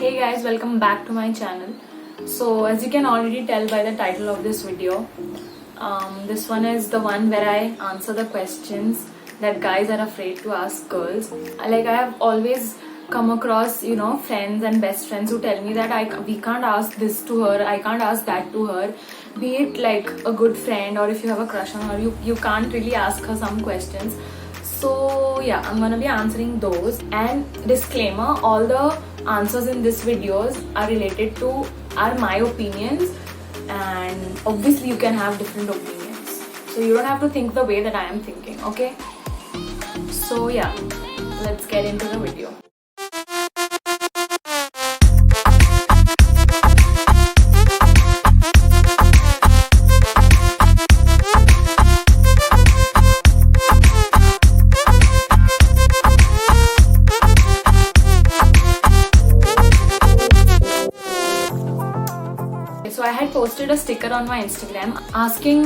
Hey guys, welcome back to my channel. So as you can already tell by the title of this video, this one is the one where I answer the questions that guys are afraid to ask girls. Like I have always come across, friends and best friends who tell me that we can't ask this to her, I can't ask that to her. Be it like a good friend or if you have a crush on her, you can't really ask her some questions. So yeah, I'm gonna be answering those. And disclaimer, all the answers in this videos are my opinions, and obviously you can have different opinions. So you don't have to think the way that I am thinking, okay? So yeah, let's get into the video. So I had posted a sticker on my Instagram asking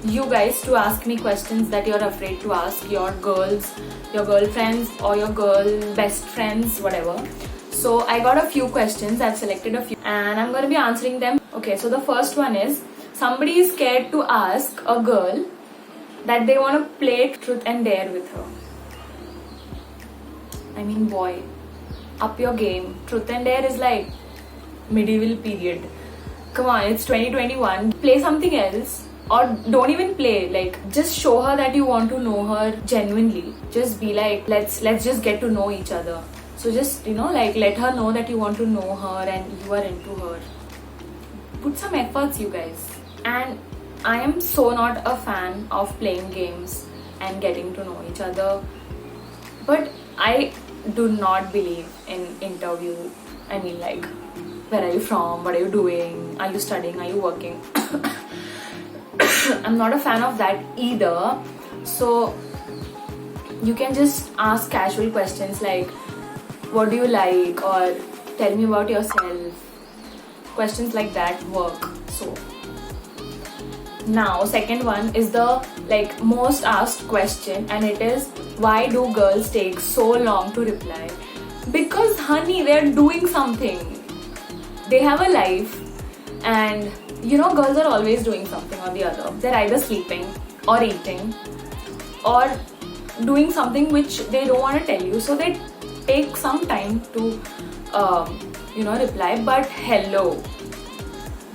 you guys to ask me questions that you're afraid to ask your girls, your girlfriends or your girl best friends, whatever. So I got a few questions, I've selected a few and I'm going to be answering them. Okay, so the first one is, somebody is scared to ask a girl that they want to play truth and dare with her. I mean, boy, up your game. Truth and dare is like medieval period. Come on, it's 2021. Play something else, or don't even play. Like, just show her that you want to know her genuinely. Just be like, let's just get to know each other. So just, let her know that you want to know her and you are into her. Put some efforts, you guys. And I am so not a fan of playing games and getting to know each other. But I do not believe in interview. I mean, like, where are you from? What are you doing? Are you studying? Are you working? I'm not a fan of that either. So you can just ask casual questions like, what do you like? Or tell me about yourself. Questions like that work. So now second one is the most asked question, and it is, why do girls take so long to reply? Because honey, they're doing something. They have a life, and girls are always doing something or the other. They're either sleeping or eating or doing something which they don't want to tell you, so they take some time to reply. But hello,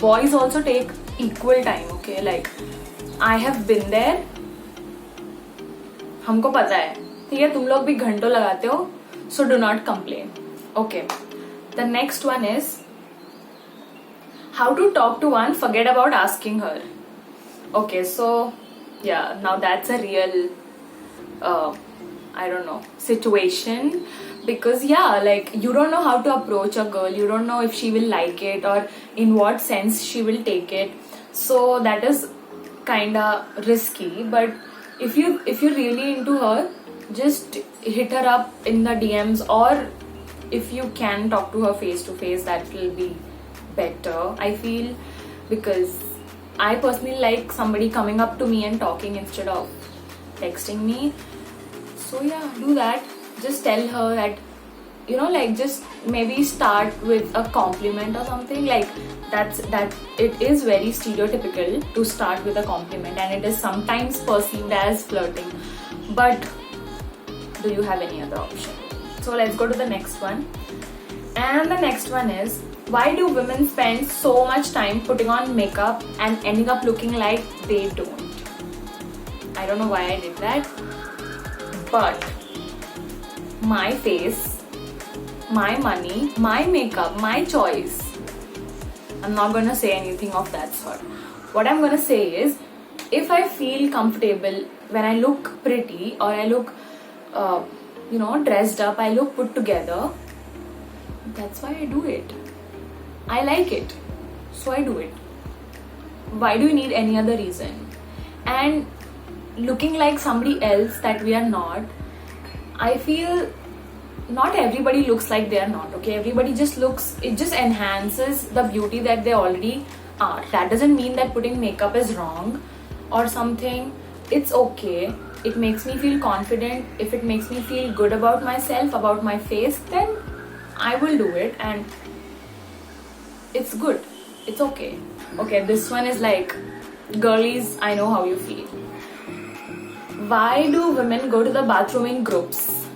boys also take equal time, okay? Like, I have been there. हमको पता है, ठीक है? तुम लोग भी घंटों लगाते हो, so do not complain. Okay, the next one is, how to talk to one, forget about asking her. Okay, so yeah, now that's a real situation, because you don't know how to approach a girl. You don't know if she will like it or in what sense she will take it. So that is kinda risky. But if you're really into her, just hit her up in the DMs, or if you can talk to her face to face, that will be better, I feel, because I personally like somebody coming up to me and talking instead of texting me. So yeah, do that. Just tell her that, just maybe start with a compliment or something. Like, that it is very stereotypical to start with a compliment, and it is sometimes perceived as flirting. But do you have any other option? So let's go to the next one. And the next one is, why do women spend so much time putting on makeup and ending up looking like they don't? I don't know why I did that, but my face, my money, my makeup, my choice. I'm not gonna say anything of that sort. What I'm gonna say is, if I feel comfortable when I look pretty, or I look, dressed up, I look put together, that's why I do it. I like it, so I do it. Why do you need any other reason? And looking like somebody else that we are not, I feel not everybody looks like they are not, okay? Everybody just looks, it just enhances the beauty that they already are. That doesn't mean that putting makeup is wrong or something. It's okay. It makes me feel confident. If it makes me feel good about myself, about my face, then I will do it, and it's good. It's okay. Okay, this one is like, girlies, I know how you feel. Why do women go to the bathroom in groups?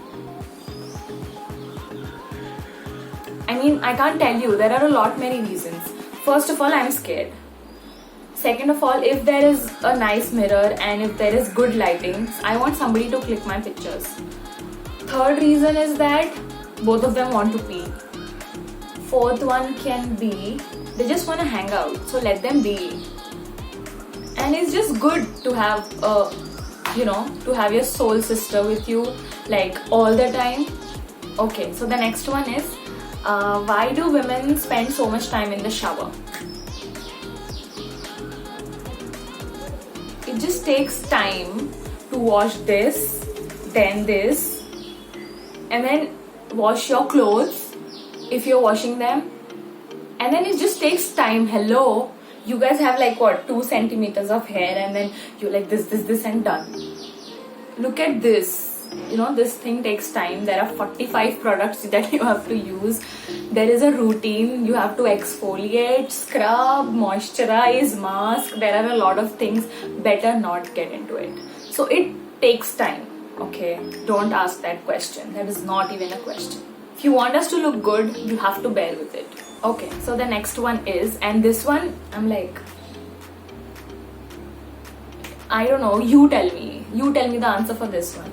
I mean, I can't tell you. There are a lot many reasons. First of all, I'm scared. Second of all, if there is a nice mirror and if there is good lighting, I want somebody to click my pictures. Third reason is that both of them want to pee. Fourth one can be they just want to hang out, so let them be. And it's just good to have to have your soul sister with you like all the time. Okay, so the next one is why do women spend so much time in the shower? It just takes time to wash this, then this, and then wash your clothes if you're washing them, and then it just takes time. Hello, you guys have like what, 2 centimeters of hair, and then you like this and done. Look at this. This thing takes time. There are 45 products that you have to use. There is a routine. You have to exfoliate, scrub, moisturize, mask. There are a lot of things. Better not get into it. So it takes time. Okay, don't ask that question. That is not even a question. If you want us to look good, you have to bear with it. Okay, so the next one is, and this one I'm like, I don't know, you tell me the answer for this one.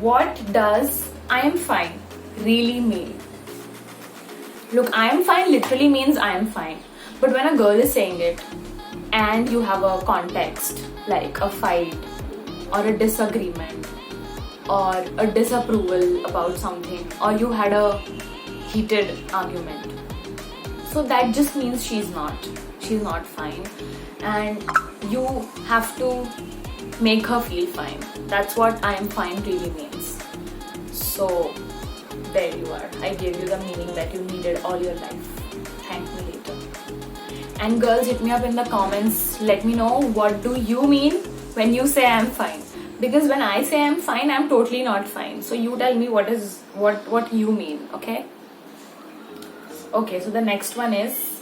What does I am fine really mean? Look, I am fine literally means I am fine. But when a girl is saying it and you have a context like a fight or a disagreement or a disapproval about something, or you had a heated argument, so that just means she's not fine, and you have to make her feel fine. That's what I am fine really means. So there you are. I gave you the meaning that you needed all your life. Thank me later. And girls, hit me up in the comments. Let me know, what do you mean when you say I'm fine? Because when I say I'm fine, I'm totally not fine. So you tell me what you mean, okay? Okay, so the next one is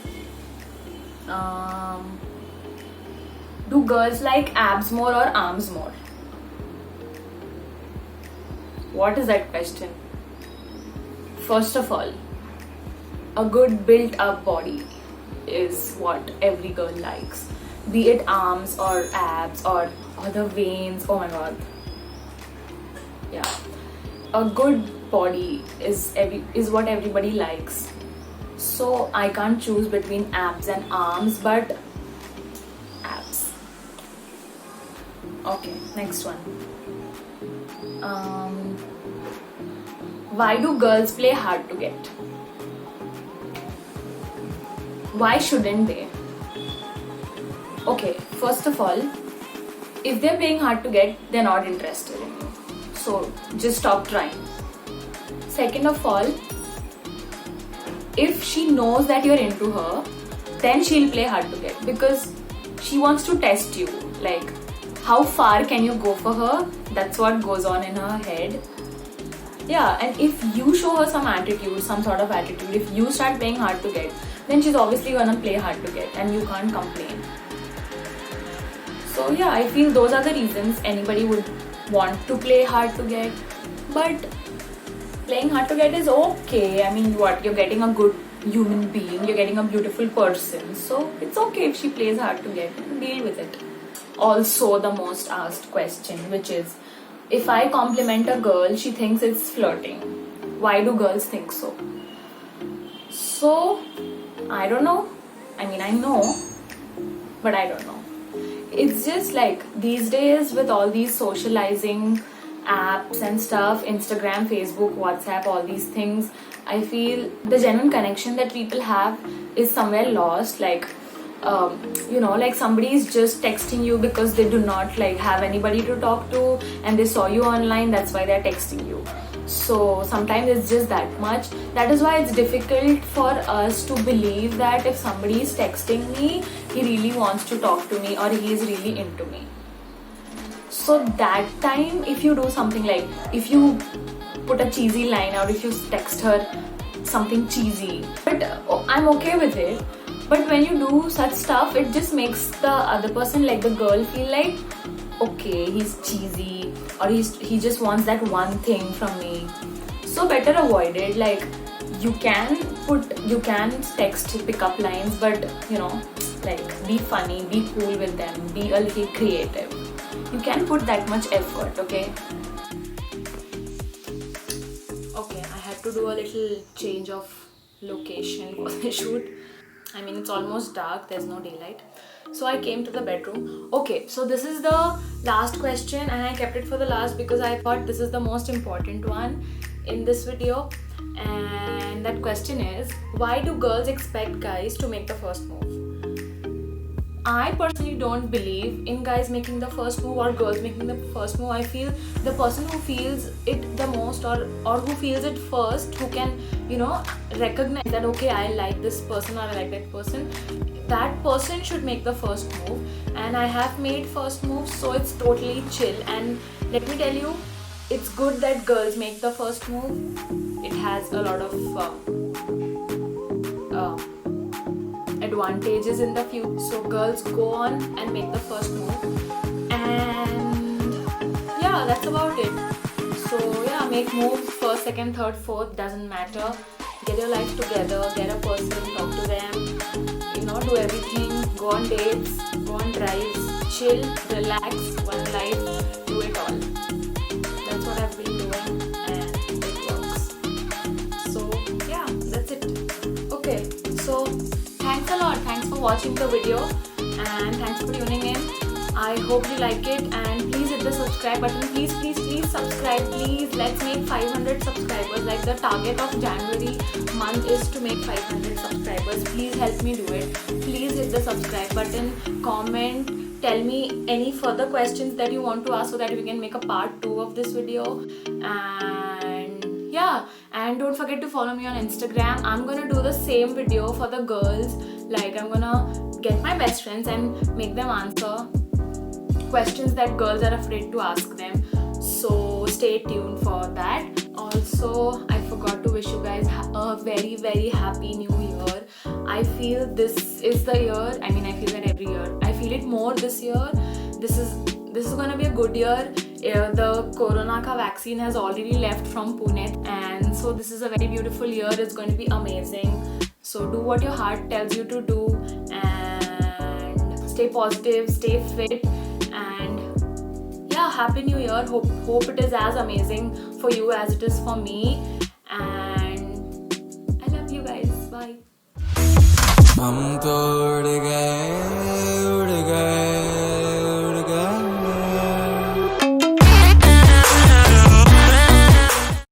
do girls like abs more or arms more? What is that question? First of all, a good built up body is what every girl likes. Be it arms or abs or the veins. Oh my god. Yeah. A good body is what everybody likes. So I can't choose between abs and arms, but abs. Okay, next one. Why do girls play hard to get? Why shouldn't they? Okay, first of all, if they're playing hard to get, they're not interested in you. So just stop trying. Second of all, if she knows that you're into her, then she'll play hard to get, because she wants to test you. Like, how far can you go for her? That's what goes on in her head. Yeah, and if you show her some attitude, some sort of attitude, if you start playing hard to get, then she's obviously gonna play hard to get, and you can't complain. So yeah, I feel those are the reasons anybody would want to play hard to get. But playing hard to get is okay. I mean, what? You're getting a good human being, you're getting a beautiful person. So it's okay if she plays hard to get. Deal with it. Also, the most asked question, which is, if I compliment a girl, she thinks it's flirting. Why do girls think so? So, I don't know. I mean, I know, but I don't know. It's just like these days with all these socializing apps and stuff, Instagram, Facebook, WhatsApp, all these things, I feel the genuine connection that people have is somewhere lost. Like, like somebody is just texting you because they do not like have anybody to talk to, and they saw you online, that's why they're texting you. So sometimes it's just that much. That is why it's difficult for us to believe that if somebody is texting me, he really wants to talk to me or he is really into me. So that time, if you do something like, if you put a cheesy line out, if you text her something cheesy, but I'm okay with it. But when you do such stuff, it just makes the other person, like the girl, feel like, okay, he's cheesy, or he just wants that one thing from me. So better avoid it. Like, you can text pickup lines, but you know, like, be funny, be cool with them, be a little creative. You can put that much effort, okay? Okay, I had to do a little change of location for the shoot. I mean, it's almost dark, there's no daylight. So I came to the bedroom. Okay, so this is the last question, and I kept it for the last because I thought this is the most important one in this video. And that question is, why do girls expect guys to make the first move? I personally don't believe in guys making the first move or girls making the first move. I feel the person who feels it the most, or who feels it first, who can, you know, recognize that, okay, I like this person or I like that person, that person should make the first move. And I have made first moves, so it's totally chill. And let me tell you, it's good that girls make the first move. It has a lot of advantages in the future. So girls, go on and make the first move. And yeah, that's about it. So yeah, make moves, first, second, third, fourth, doesn't matter. Get your life together, get a person, talk to them, you know, do everything, go on dates, go on drives, chill, relax, one life, do it all. That's what I've been doing, and it works. So yeah, that's it. Okay, so thanks a lot. Thanks for watching the video, and thanks for tuning in. I hope you like it, and please hit the subscribe button. Please subscribe. Please, let's make 500 subscribers. Like, the target of January month is to make 500 subscribers. Please help me do it. Please hit the subscribe button. Comment. Tell me any further questions that you want to ask so that we can make a part 2 of this video. And yeah, and don't forget to follow me on Instagram. I'm gonna do the same video for the girls. Like, I'm gonna get my best friends and make them answer questions that girls are afraid to ask them. So stay tuned for that. Also, I forgot to wish you guys a very, very happy new year. I feel this is the year. I mean, I feel that every year. I feel it more this year. This is gonna be a good year. The Corona ka vaccine has already left from Pune, and so this is a very beautiful year. It's going to be amazing. So do what your heart tells you to do, and stay positive, stay fit, and yeah, happy new year. Hope it is as amazing for you as it is for me, and I love you guys. Bye.